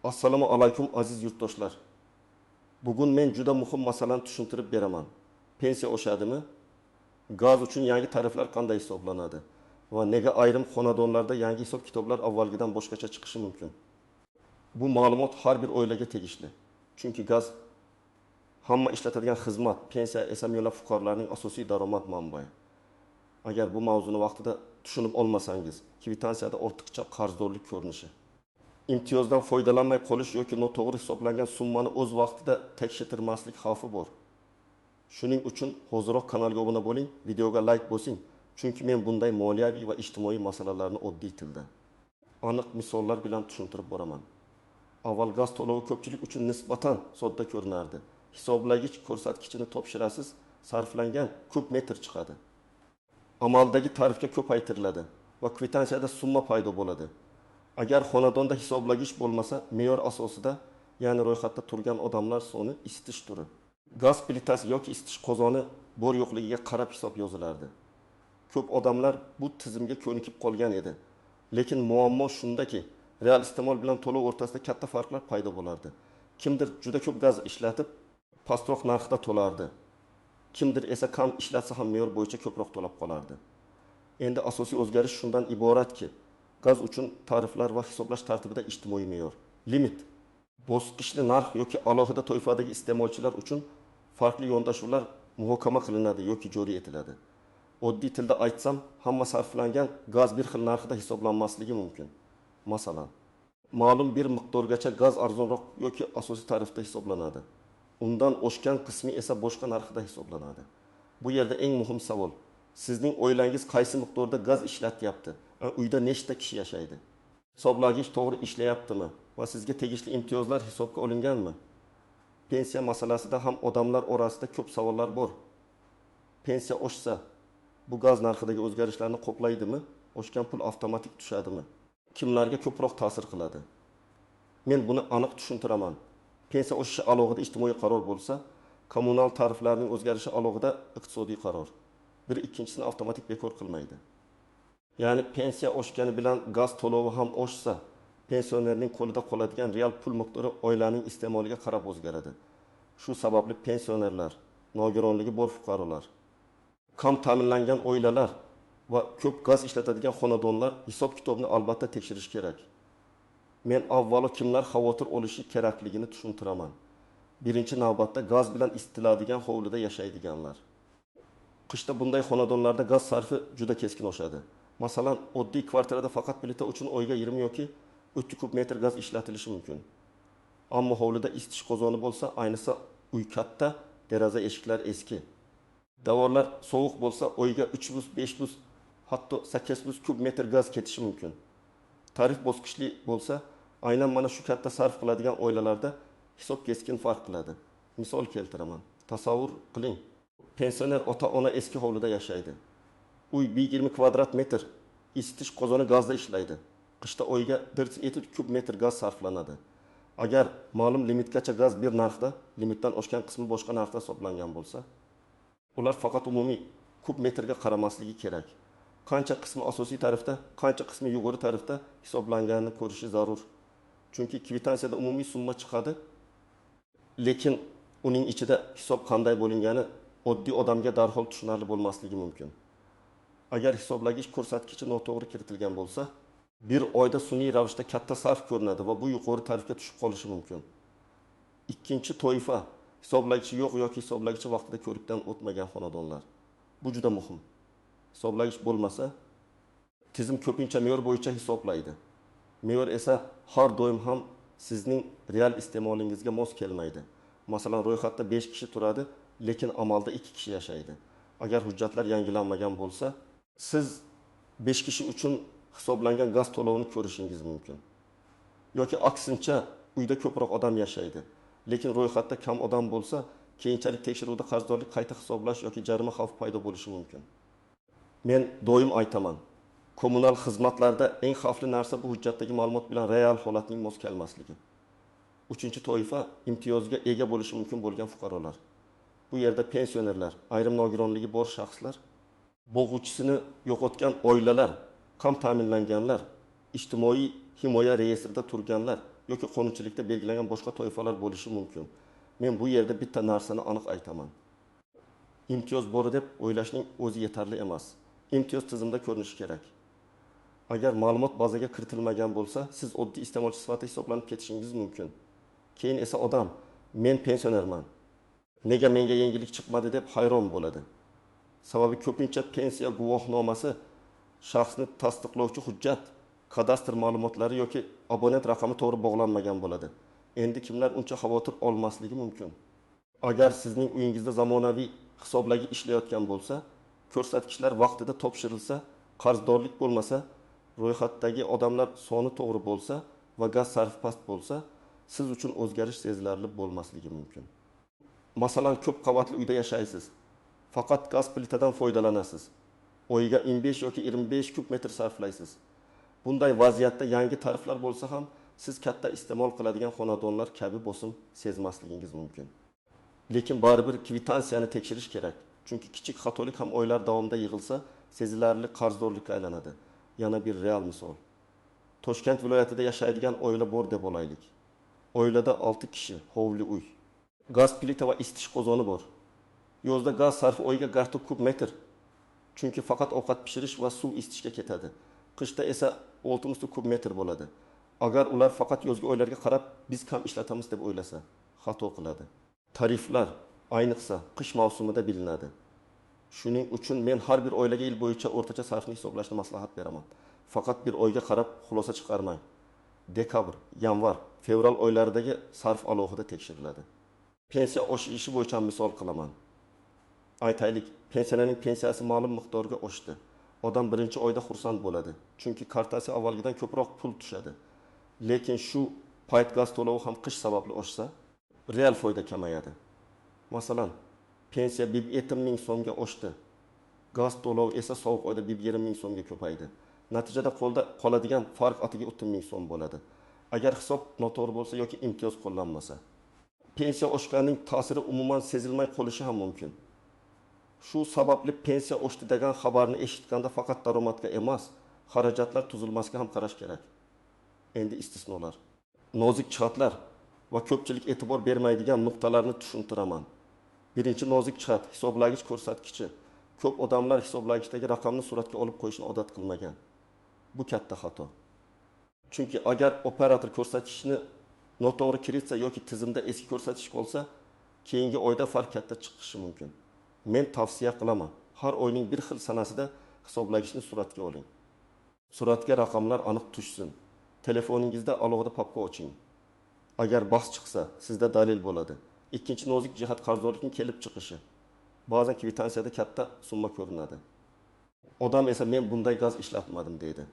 Assalomu alaykum aziz yurtdoshlar. Bugun men juda muhim masalani tushuntirib beraman. Pensiya oshadimi? Gaz uchun yangi tariflar qanday hisoblanadi? Va nega ayrim xonadonlarda yangi hisob kitoblar avvalgidan boshqacha chiqishi mumkin? Bu ma'lumot har bir oilaga tegishli. Chunki gaz hamma ishlatadigan xizmat, pensiya esa millionlab fuqarolarning asosiy daromad manbai. Agar bu mavzuni vaqtida tushunib olmasangiz, kvitantsiyada ortiqcha qarzdorlik ko'rinishi, imtiyozdan foydalanmay qolish yoki noto'g'ri hisoblangan summani o'z vaqtida tekshirtirmaslik xavfi bor. Shuning uchun hozirroq kanalga obuna bo'ling, videoga like bosing, chunki men bunday moliyaviy va ijtimoiy masalalarni oddiy tilda, aniq misollar bilan tushuntirib boraman. Avval gaz to'lovi ko'pchilik uchun nisbatan sodda ko'rinardi. Hisoblagich ko'rsatkichini topshirasiz, sarflangan kub metr chiqadi. Amaldagi tarifga ko'paytiriladi va kvitansiyada summa paydo bo'ladi. Agar xonadonda hisoblagich bo'lmasa, me'yor asosida, ya'ni ro'yxatda turgan odamlar soni isitish turi, gaz plitasi yoki isitish qozoni bor yo'qligiga qarab hisob yozilardi. Ko'p odamlar bu tizimga ko'nikib qolgan edi. Lekin muammo shundaki, real iste'mol bilan to'lov o'rtasida katta farqlar paydo bo'lardi. Kimdir juda ko'p gaz ishlatib, pastroq narxda to'lardi. Kimdir esa kam ishlatsa ham me'yor bo'yicha ko'proq to'lab qolardi. Endi asosiy o'zgarish shundan iboratki, gaz uchun tariflar va hisoblash tartibida ijtimoiy me'yor, limit, bosqichli narx yoki alohida toifadagi iste'molchilar uchun farqli yondashuvlar muhokama qilinadi yoki joriy etiladi. Oddiy tilda aytsam, hamma sarflangan gaz bir xil narxda hisoblanmasligi mumkin. Masalan, ma'lum bir miqdorgacha gaz arzonroq yoki asosiy tarifda hisoblanadi. Undan oshgan qismi esa boshqa narxda hisoblanadi. Bu yerda eng muhim savol, sizning oilangiz qaysi miqdorda gaz ishlatyapti? Uyda nechta kishi yashaydi? Hisoblagich to'g'ri ishlayaptimi? Va sizga tegishli imtiyozlar hisobga olinganmi? Pensiya masalasida ham odamlar orasida ko'p savollar bor. Pensiya oshsa, bu gaz narxidagi o'zgarishlarni qoplaydimi? Oshgan pul avtomatik tushadimi? Kimlarga ko'proq ta'sir qiladi? Men buni aniq tushuntiraman. Pensiya oshishi alohida ijtimoiy qaror bo'lsa, kommunal tariflarning o'zgarishi alohida iqtisodiy qaror. Bir ikkinchisini avtomatik bekor qilmaydi. Ya'ni pensiya oshgani bilan gaz to'lovi ham oshsa, pensionerning qo'lida qoladigan real pul miqdori oilaning iste'moliga qarab o'zgaradi. Shu sababli pensionerlar, nogironligi bor fuqarolar, kam ta'minlangan oilalar va ko'p gaz ishlatadigan xonadonlar hisob kitobni albatta tekshirish kerak. Men avvalo kimlar xavotir olishi kerakligini tushuntiraman. Birinchi navbatda gaz bilan isitiladigan hovlida yashaydiganlar. Qishda bunday xonadonlarda gaz sarfi juda keskin oshadi. Masalan, oddiy kvartirada faqat plita uchun oyga 20 yoki 30 kub metr gaz ishlatilishi mumkin. Ammo hovlida isitish qozoni bo'lsa, ayniqsa uy katta, deraza eshiklari eski. Davorlar sovuq bo'lsa, oyga 300, 500, hatto 800 kub metr gaz ketishi mumkin. Tarif bosqichli bo'lsa, aynan mana shu katta sarf qiladigan oilalarda hisob keskin farq qiladi. Misol keltiraman. Tasavvur qiling. Pensioner ota-ona eski hovlida yashaydi. Uy 20 kvadrat metr, isitish qozoni gazda ishlaydi. Qishda oyga 170 kub metr gaz sarflanadi. Agar ma'lum limitgacha gaz bir narxda, limitdan oshgan qismi boshqa narxda hisoblangan bo'lsa, ular faqat umumiy kub metrga qaramasligi kerak. Qancha qismi asosiy tarifda, qancha qismi yuqori tarifda hisoblanganini ko'rishi zarur. Chunki kvitansiyada umumiy summa chiqadi, lekin uning ichida hisob qanday bo'lingani oddiy odamga darhol tushunarli bo'lmasligi mumkin. Agar hisoblagich ko'rsatkichi noto'g'ri kiritilgan bo'lsa, bir oyda sun'iy ravishda katta sarf ko'rinadi va bu yuqori tarifga tushib qolishi mumkin. Ikkinchi toifa, hisoblagichi yo'q yoki hisoblagichi vaqtida ko'rikdan o'tmagan xonadonlar. Bu juda muhim. Hisoblagich bo'lmasa, tizim ko'pincha me'yor bo'yicha hisoblaydi. Me'yor esa har doim ham sizning real iste'molingizga mos kelmaydi. Masalan, ro'yxatda 5 kishi turadi, lekin amalda 2 kishi yashaydi. Agar hujjatlar yangilanmagan bo'lsa, siz 5 kishi uchun hisoblangan gaz to'lovini ko'rishingiz mumkin. Yoki aksincha, uyda ko'proq odam yashaydi, lekin ro'yxatda kam odam bo'lsa, keyinchalik tekshiruvda qarzdorlik qayta hisoblash yoki jarima xavfi paydo bo'lishi mumkin. Men doim aytaman, kommunal xizmatlarda eng xavfli narsa bu hujjatdagi ma'lumot bilan real holatning mos kelmasligi. Uchinchi toifa imtiyozga ega bo'lishi mumkin bo'lgan fuqarolar. Bu yerda pensionerlar, ayrim nogironligi bor shaxslar, bo'g'uvchisini yo'qotgan oilalar, kam ta'minlanganlar, ijtimoiy himoya reyestrida turganlar yoki qonunchilikda belgilangan boshqa toifalar bo'lishi mumkin. Men bu yerda bitta narsani aniq aytaman. Imtiyoz bor deb o'ylashning o'zi yetarli emas. Imtiyoz tizimda ko'rinishi kerak. Agar ma'lumot bazaga kiritilmagan bo'lsa, siz oddiy iste'molchi sifatida hisoblanib ketishingiz mumkin. Keyin esa odam, men pensionerman. Nega menga yengillik chiqmadi deb hayron bo'ladi. Sababi ko'pincha pensiya guvohnomasi shaxsni tasdiqlovchi hujjat, kadastr ma'lumotlari yoki abonent raqami to'g'ri bog'lanmagan bo'ladi. Endi kimlar uncha xavotir olmasligi mumkin. Agar sizning uyingizda zamonaviy hisoblagich ishlayotgan bo'lsa, ko'rsatkichlar vaqtida topshirilsa, qarzdorlik bo'lmasa, ro'yxatdagi odamlar soni to'g'ri bo'lsa va gaz sarfi past bo'lsa, siz uchun o'zgarish sezilarli bo'lmasligi mumkin. Masalan, ko'p qavatli uyda yashaysiz. Faqat gaz plitadan foydalanasiz. Oyiga 15 yoki 25 kub metr sarflaysiz. Bunday vaziyatda yangi tariflar bo'lsa ham, siz katta iste'mol qiladigan xonadonlar kabi bosim sezmasligingiz mumkin. Lekin baribir kvitansiyani tekshirish kerak. Chunki kichik xatolik ham oylar davomida yig'ilsa, sezilarli qarzdorlikka aylanadi. Yana bir real misol. Toshkent viloyatida yashaydigan oila bor deb olaylik. Oilada 6 kishi, hovli uy. Gaz plita va isitish qozoni bor. Yozda gaz sarfi oyiga 40 kub metr. Chunki faqat ovqat pishirish va suv isitishga ketadi. Qishda esa 6 kub metr bo'ladi. Agar ular faqat yozgi oylarga qarab biz kam ishlatamiz deb o'ylasa, xato qiladi. Tariflar ayniqsa qish mavsumida bilinadi. Shuning uchun men har bir oilaga yil bo'yicha o'rtacha sarfni hisoblashni maslahat beraman. Faqat bir oyga qarab xulosa chiqarmang. Dekabr, yanvar, fevral oylaridagi sarf alohida tekshiriladi. Pensiya oshishi bo'yicha misol qilaman. Aytaylik, pensionerning pensiyasi ma'lum miqdorga oshdi. Odam birinchi oyda xursand bo'ladi, chunki kartasi avvalgidan ko'proq pul tushadi. Lekin shu payt gaz to'lovi ham qish sababli oshsa, real foyda kamayadi. Masalan, pensiya 70 ming so'mga oshdi. Gaz to'lovi esa sovuq oyda 20 ming so'mga ko'paydi. Natijada qo'lda qoladigan farq atiga 30 ming so'm bo'ladi. Agar hisob noto'g'ri bo'lsa yoki imtiyoz qo'llanmasa. Pensiya oshganining ta'siri umuman sezilmay qolishi ham mumkin. Shu sababli pensiya oshdi degan xabarni eshitganda faqat daromadga emas, xarajatlar tuzilmasiga ham qarash kerak. Endi istisnolar. Nozik jihatlar va ko'pchilik e'tibor bermaydigan nuqtalarni tushuntiraman. Birinchi nozik jihat hisoblagich ko'rsatkichi. Ko'p odamlar hisoblagichdagi raqamni suratga olib qo'yishni odat qilmagan. Bu katta xato. Chunki agar operator ko'rsatkichni noto'g'ri kiritsa yoki tizimda eski ko'rsatkich qolsa, keyingi oyda farq katta chiqishi mumkin. Men tavsiya qilaman. Har oyning bir xil sanasida hisoblagichni suratga oling. Suratga raqamlar aniq tushsin. Telefoningizda alohida papka oching. Agar bahs chiqsa, sizda dalil bo'ladi. Ikkinchi nozik jihat qarzdorlikning kelib chiqishi. Ba'zan kvitansiyada katta summa ko'rinadi. Odam esa men bunday gaz ishlatmadim deydi.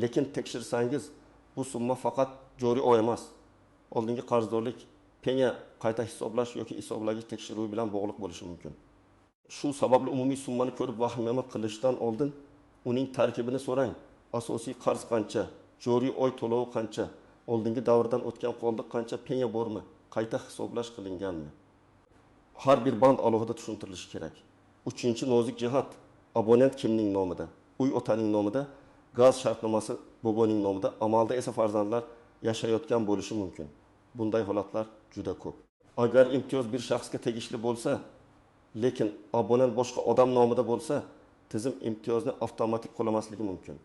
Lekin tekshirsangiz, bu summa faqat joriy oy emas. Oldingi qarzdorlik penya qayta hisoblash yoki hisoblagich tekshiruvi bilan bog'liq bo'lishi mumkin. Shu sababli umumiy summani ko'rib vahimama qilishdan oldin uning tarkibini so'rang. Asosiy qarz qancha, joriy oy to'lovi qancha, oldingi davrdan o'tgan qoldiq qancha penya bormi, qayta hisoblash qilinganmi? Har bir band alohida tushuntirilishi kerak. Uchinchi nozik jihat abonent kimning nomida, uy otaning nomida, gaz shartnomasi boboning nomida, amalda esa farzandlar yashayotgan bo'lishi mumkin. Bunday holatlar juda ko'p. Agar imtiyoz bir shaxsga tegishli bo'lsa, lekin abonent boshqa odam nomida bo'lsa, tizim imtiyozni avtomatik qo'llamasligi mumkin.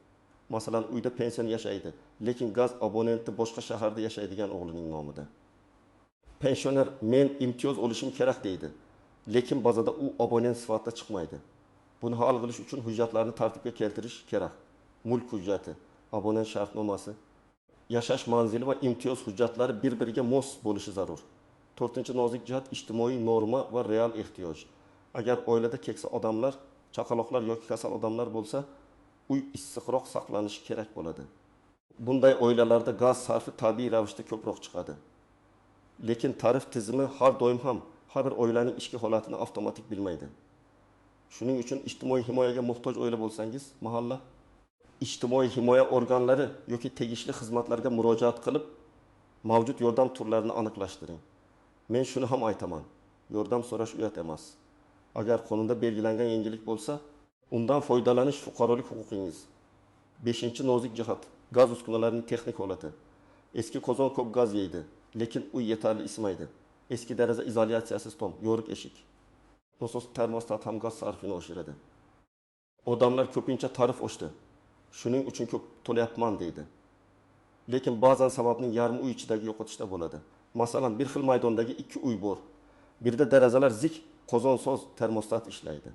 Masalan, uyda pensiyon yashaydi, lekin gaz abonenti boshqa shaharda yashaydigan o'g'lining nomida. Pensioner men imtiyoz olishim kerak deydi, lekin bazada u abonent sifatida chiqmaydi. Buni hal qilish uchun hujjatlarni tartibga keltirish kerak. Mulk hujjati, abonent shartnomasi, yashash manzili va imtiyoz hujjatlari bir-biriga mos bo'lishi zarur. 4-nozik jihat ijtimoiy norma va real ehtiyoj. Agar oilada keksa odamlar, chaqaloqlar yoki kasal odamlar bo'lsa, uy issiqroq saqlanishi kerak bo'ladi. Bunday oilalarda gaz sarfi tabiiy ravishda ko'proq chiqadi. Lekin tarif tizimi har doim ham har bir oilaning ichki holatini avtomatik bilmaydi. Shuning uchun ijtimoiy himoyaga muhtoj oila bo'lsangiz, mahalla ijtimoiy himoya organlari yoki tegishli xizmatlarga murojaat qilib, mavjud yordam turlarini aniqlashtiring. Men shuni ham aytaman. Yordam so'rash uyat emas. Agar qonunda belgilangan yengillik bo'lsa, undan foydalanish fuqarolik huquqingiz. 5-nozik jihat gaz uskunalarining texnik holati. Eski qozon ko'p gaz yeydi, lekin uy yetarli ismaydi. Eski deraza izolyatsiyasiz tom, yo'riq eshik. Nasos termostat ham gaz sarfini oshiradi. Odamlar ko'pincha tarif oshdi. Shuning uchun ko'p to'layapman deydi. Lekin ba'zan sababning yarmi uy ichidagi yo'qotishda bo'ladi. Masalan, bir xil maydondagi ikki uy bor. Birida derazalar zik, qozonsoz termostat ishlaydi.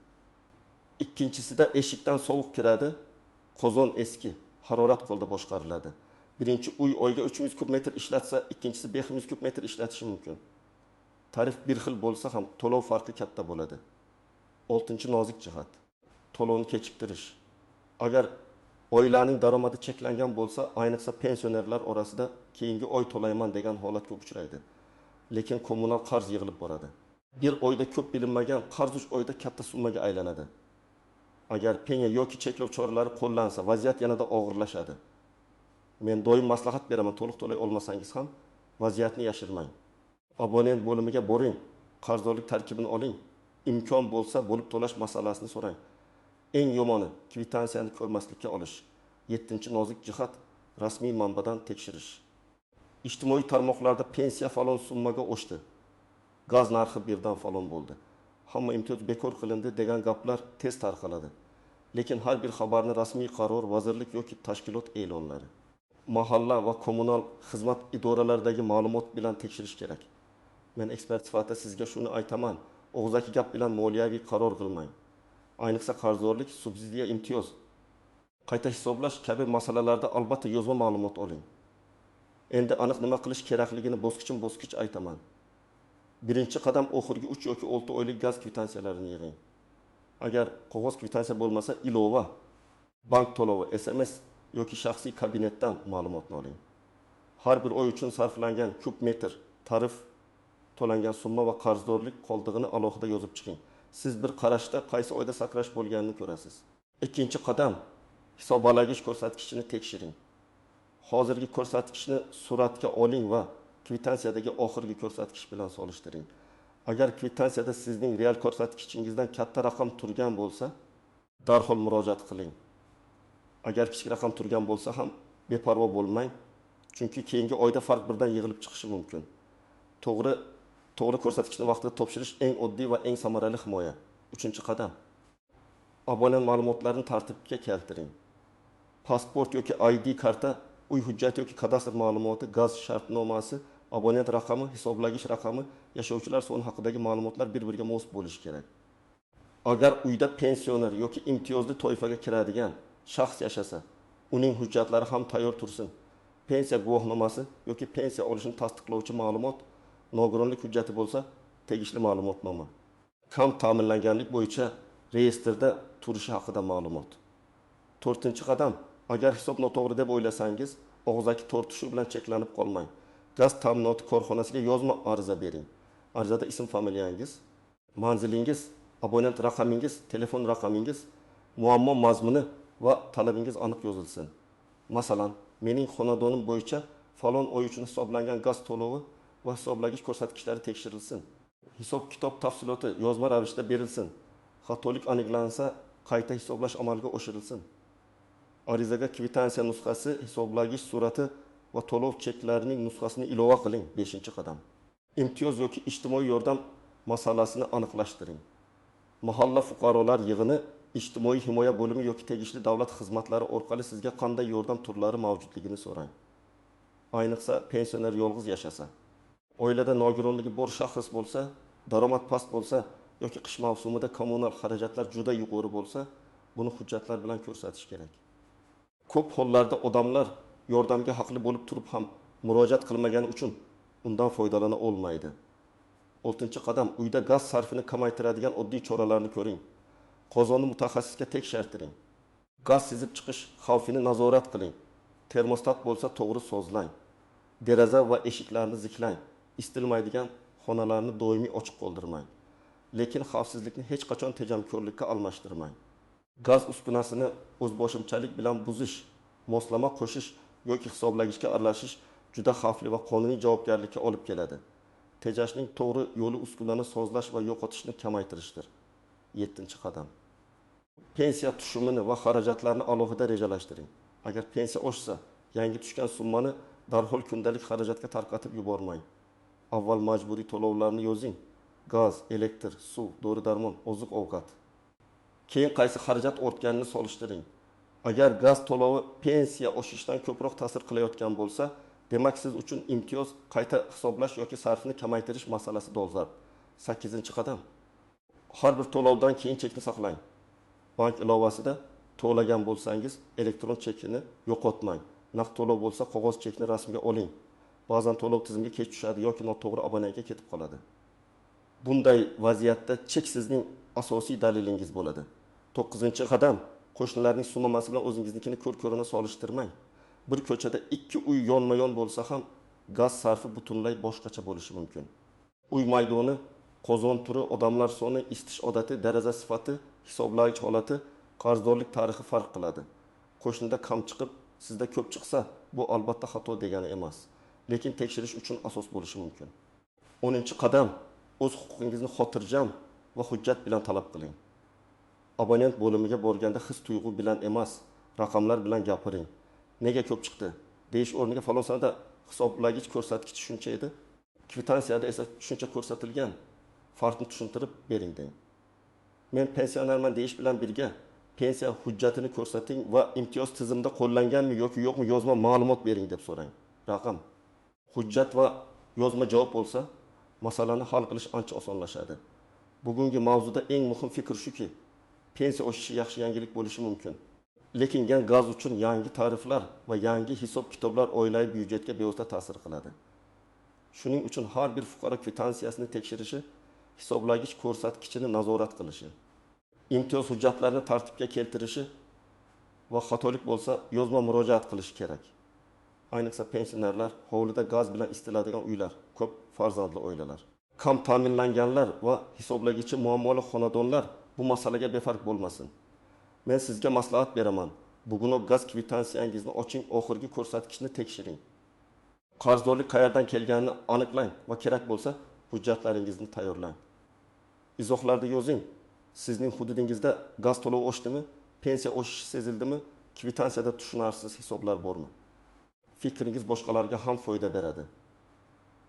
Ikkinchisida eshikdan sovuq kiradi, qozon eski, harorat qo'lda boshqariladi. Birinchi uy oyga 300 kub metr ishlatsa, ikkinchisi 500 kub metr ishlatishi mumkin. Tarif bir xil bo'lsa ham to'lov farqi katta bo'ladi. 6-chi nozik jihat. To'lovni kechiktirish. Agar oilaning daromadi cheklangan bo'lsa, ayniqsa pensionerlar orasida keyingi oy to'layman degan holat ko'p uchraydi. Lekin kommunal qarz yig'ilib boradi. Bir oyda ko'p bilinmagan qarz 3 oyda katta summaga aylanadi. Agar pensiya yoki cheklov choralari qo'llansa, vaziyat yanada og'irlashadi. Men doim maslahat beraman, to'liq to'lay olmasangiz ham vaziyatni yashirmang. Abonent bo'limiga boring, qarzdorlik tarkibini oling, imkon bo'lsa bo'lib to'lash masalasini so'rang. Eng yomoni kvitansiyani ko'rmaslikka olish. 7-chi nozik jihat rasmiy manbadan tekshirish. Ijtimoiy tarmoqlarda pensiya falon summaga oshdi. Gaz narxi birdan falon bo'ldi. Hamma imtiyoz bekor qilindi degan gaplar tez tarqaladi. Lekin har bir xabarni rasmiy qaror, vazirlik yoki tashkilot e'lonlari, mahalla va kommunal xizmat idoralaridagi ma'lumot bilan tekshirish kerak. Men ekspert sifatida sizga shuni aytaman. Og'zaki gap bilan moliyaviy qaror qilmang. Ayniqsa qarzdorlik, subsidiya, imtiyoz, qayta hisoblash kabi masalalarda albatta yozma ma'lumot oling. Endi aniq nima qilish kerakligini bosqichma-bosqich aytaman. Birinchi qadam oxirgi 3 yoki 6 oylik gaz kvitansiyalarini yig'ing. Agar qog'oz kvitansiya bo'lmasa, ilova, bank to'lovi, SMS yoki shaxsiy kabinetdan ma'lumotni oling. Har bir oy uchun sarflangan kub metr tarif, to'langan summa va qarzdorlik qoldig'ini alohida yozib chiqing. Siz bir qarashda qaysi oyda sakrash bo'lganini ko'rasiz. Ikkinchi qadam, hisobolagich ko'rsatkichini tekshiring. Hozirgi ko'rsatkichni suratga oling va kvitansiyadagi oxirgi ko'rsatkich bilan solishtiring. Agar kvitansiyada sizning real ko'rsatkichingizddan katta raqam turgan bo'lsa, darhol murojaat qiling. Agar kichik raqam turgan bo'lsa ham beparvo bo'lmang, chunki keyingi oyda farq birdan yig'ilib chiqishi mumkin. To'g'ri ko'rsatkichni vaqtida topshirish eng oddiy va eng samarali himoya. 3-qadam. Abonent ma'lumotlarini tartibga keltiring. Pasport yoki ID karta, uy hujjati yoki kadastr ma'lumoti, gaz shartnomasi, abonent raqami, hisoblagich raqami, yashovchilar soni haqidagi ma'lumotlar bir-biriga mos bo'lishi kerak. Agar uyda pensioner yoki imtiyozli toifaga kiradigan shaxs yashasa, uning hujjatlari ham tayyor tursin. Pensiya guvohnomasi yoki pensiya olishini tasdiqlovchi ma'lumot, nogironlik hujjati bo'lsa, tegishli ma'lumotnoma. Kam ta'minlanganlik bo'yicha reyestrda turishi haqida ma'lumot. 4-qadam, agar hisob noto'g'ri deb o'ylasangiz, og'zaki tortishuv bilan cheklanib qolmang. Gaz ta'minoti korxonasiga yozma ariza bering. Arizada ism, familiyangiz, manzilingiz, abonent raqamingiz, telefon raqamingiz, muammo mazmuni va talabingiz aniq yozilsin. Masalan, mening xonadonim bo'yicha falon oy uchun hisoblangan gaz to'lovi va hisoblagich ko'rsatkichlari tekshirilsin. Hisob-kitob tafsiloti yozma ravishda berilsin. Xatolik aniqlansa, qayta hisoblash amalga oshirilsin. Arizaga kvitansiya nusxasi, hisoblagich surati va to'lov cheklarining nusxasini ilova qiling. 5-qadam. Imtiyoz yoki ijtimoiy yordam masalasini aniqlashtiring. Mahalla fuqarolar yig'ini, ijtimoiy himoya bo'limi yoki tegishli davlat xizmatlari orqali sizga qanday yordam turlari mavjudligini so'rang. Ayniqsa pensioner yolg'iz yashasa, oilada nogironligi bor shaxs bo'lsa, daromad past bo'lsa yoki qish mavsumida kommunal xarajatlar juda yuqori bo'lsa, buni hujjatlar bilan ko'rsatish kerak. Ko'p hollarda odamlar yordamga haqli bo'lib turib ham murojaat qilmagani uchun undan foydalana olmaydi. 6-qadam, uyda gaz sarfini kamaytiradigan oddiy choralarni ko'ring. Qozonni mutaxassisga tekshirtiring. Gaz sizib chiqish xavfini nazorat qiling. Termostat bo'lsa to'g'ri sozlang. Deraza va eshiklarni ziklang. Istilmaydigan xonalarni doimiy ochiq qoldirmang. Lekin xavfsizlikni hech qachon tejamkorlikka almashtirmang. Gaz uskunasini o'zboshimchalik bilan buzish, moslama qo'shish yoki hisoblagichga aralashish juda xavfli va qonuniy javobgarlikka olib keladi. Tejashning to'g'ri yo'li uskunani sozlash va yo'qotishni kamaytirishdir. 7-qadam. Pensiya tushumini va xarajatlarni alohida rejalashtiring. Agar pensiya oshsa, yangi tushgan summani darhol kundalik xarajatga tarqatib yubormang. Avval majburiy to'lovlarni yozing. Gaz, elektr, suv, dori-darmon, oziq-ovqat. Keyin qaysi xarajat ortganini solishtiring. Agar gaz to'lovi pensiya oshishdan ko'proq ta'sir qilayotgan bo'lsa, demak siz uchun imtiyoz qayta hisoblash yoki sarfni kamaytirish masalasi dolzarb. 8-qadam. Har bir to'lovdan keyin chekni saqlang. Bank ilovasida to'lagan bo'lsangiz, elektron chekini yo'qotmang. Naqd to'lov bo'lsa, qog'oz chekni rasmga oling. Ba'zan to'lov tizimiga kech tushadi yoki noto'g'ri abonentga ketib qoladi. Bunday vaziyatda chek sizning asosiy dalilingiz bo'ladi. 9-qadam. Qo'shnilarning summasi bilan o'zingiznikini ko'r-ko'rona solishtirmang. Bir ko'chada 2 uy yonma-yon bo'lsa ham gaz sarfi butunlay boshqacha bo'lishi mumkin. Uy maydoni, qozon turi, odamlar soni, isitish odati, deraza sifati, hisoblagich holati, qarzdorlik tarixi farq qiladi. Qo'shnida kam chiqib, sizda ko'p chiqsa, bu albatta xato degani emas, lekin tekshirish uchun asos bo'lishi mumkin. 10-qadam. O'z huquqingizni xotirjam va hujjat bilan talab qiling. Abonent bo'limiga borganda his-tuyg'u bilan emas, raqamlar bilan gapiring. Nega ko'p chiqdi? Deyish o'rniga falon sanada hisoblagich ko'rsatkichi shuncha edi, kvitansiyada esa shuncha ko'rsatilgan. Farqni tushuntirib bering deng. Men pensionerman deyish bilan birga pensiya hujjatini ko'rsating va imtiyoz tizimida qo'llanganmi yoki yo'qmi yozma ma'lumot bering deb so'rang. Raqam. Hujjat va yozma javob bo'lsa, masalani hal qilish ancha osonlashadi. Bugungi mavzuda eng muhim fikr shuki, pensiya oshishi yaxshi yangilik bo'lishi mumkin. Lekin gaz uchun yangi tariflar va yangi hisob-kitoblar oilaviy byudjetga bevosita ta'sir qiladi. Shuning uchun har bir fuqaro kvitansiyasini tekshirishi, hisoblagich ko'rsatkichini nazorat qilishi, imtiyoz hujjatlarini tartibga keltirishi va xatolik bo'lsa yozma murojaat qilishi kerak. Ayniqsa pensionerlar, hovlida gaz bilan isitiladigan uylar, ko'p farzandli oilalar, kam ta'minlanganlar va hisoblagichi muammoli xonadonlar bu masalaga befarq bo'lmasin. Men sizga maslahat beraman. Bugunoq gaz kvitansiyangizni oching, oxirgi ko'rsatkichni tekshiring. Qarzdorlik qayerdan kelganini aniqlang va kerak bo'lsa hujjatlaringizni tayyorlang. Izohlarda yozing. Sizning hududingizda gaz to'lovi oshdimi, pensiya oshishi sezildimi, kvitansiyada tushunarsiz hisoblar bormi? Fikringiz boshqalarga ham foyda beradi.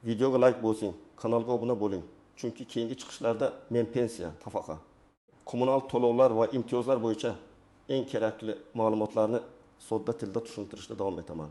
Videoga like bosing, kanalga obuna bo'ling. Chunki keyingi chiqishlarda men pensiya, tafaqa, kommunal to'lovlar va imtiyozlar bo'yicha eng kerakli ma'lumotlarni sodda tilda tushuntirishda davom etaman.